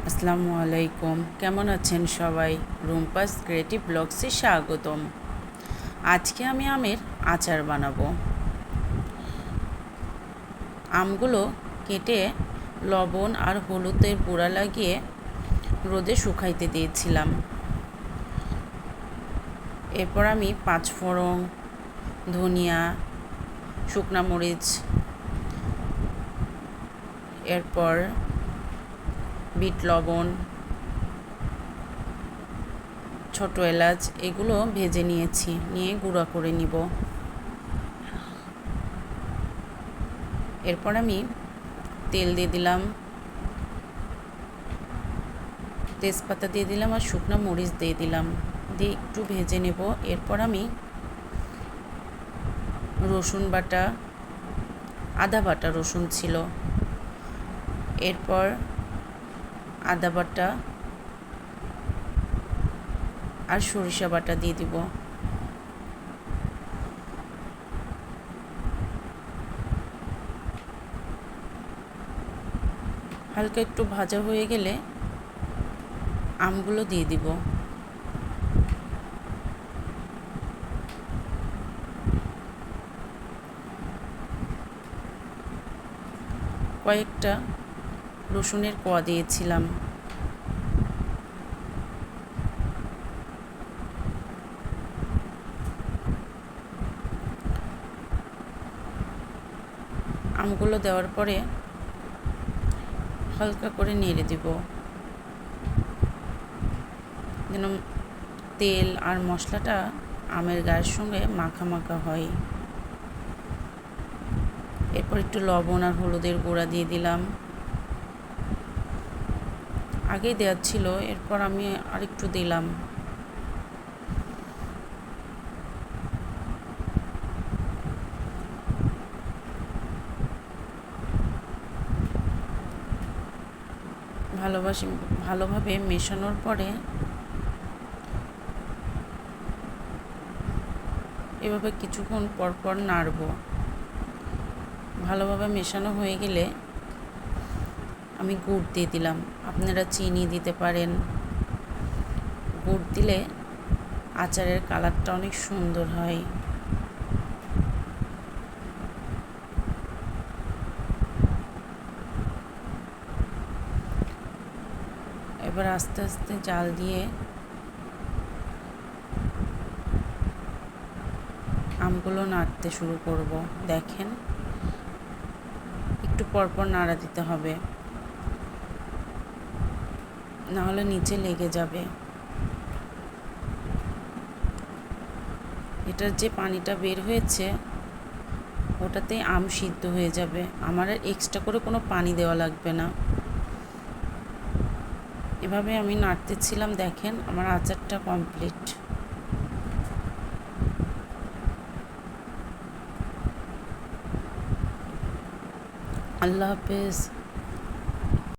আসসালামু আলাইকুম, কেমন আছেন সবাই? রুম্পাস ক্রিয়েটিভ ব্লগসে স্বাগতম। আজকে আমি আমের আচার বানাবো। আমগুলো কেটে লবণ আর হলুদের গুঁড়া লাগিয়ে রোদে শুকাইতে দিয়েছিলাম। এরপর আমি পাঁচফোড়ন, ধনিয়া, শুকনা মরিচ, এরপর বিট লবণ, ছোট এলাচ এগুলো ভেজে নিয়ে গুঁড়া করে নিব। এরপর আমি তেল দিয়ে দিলাম, তেজপাতা দিয়ে দিলাম আর শুকনো মরিচ দিয়ে দিলাম, দিয়ে একটু ভেজে নেব। এরপর আমি রসুন বাটা, আদা বাটা রসুন ছিল, এরপর আদা বাটা আর সরিষা বাটা দিয়ে দিব। হালকা একটু ভাজা হয়ে গেলে আমগুলো দিয়ে দিব। কয়েকটা রসুনের কোয়া দিয়েছিলাম। আমগুলো দেওয়ার পরে হালকা করে নেড়ে দিব, যেন তেল আর মশলাটা আমের গায়ের সঙ্গে মাখা মাখা হয়। এরপর একটু লবণ আর হলুদের গুঁড়া দিয়ে দিলাম, আগেই দেওয়া ছিল, এরপর আমি আরেকটু দিলাম। ভালোভাবে মেশানোর পরে এভাবে কিছুক্ষণ পরপর নাড়ব। ভালোভাবে মেশানো হয়ে গেলে আমি গুড় দিয়ে দিলাম, আপনারা চিনি দিতে পারেন। গুড় দিলে আচারের কালারটা অনেক সুন্দর হয়। এবার আস্তে আস্তে জাল দিয়ে আমগুলো নাড়তে শুরু করব। দেখেন, একটু পরপর নাড়া দিতে হবে, নাহলে নিচে লেগে যাবে। এটার যে পানিটা বের হয়েছে ওটাতে আম সিদ্ধ হয়ে যাবে, আমার আর এক্সট্রা করে কোনো পানি দেওয়া লাগবে না। এভাবে আমি নাড়তেছিলাম। দেখেন, আমার আচারটা কমপ্লিট। আল্লাহ হাফেজ।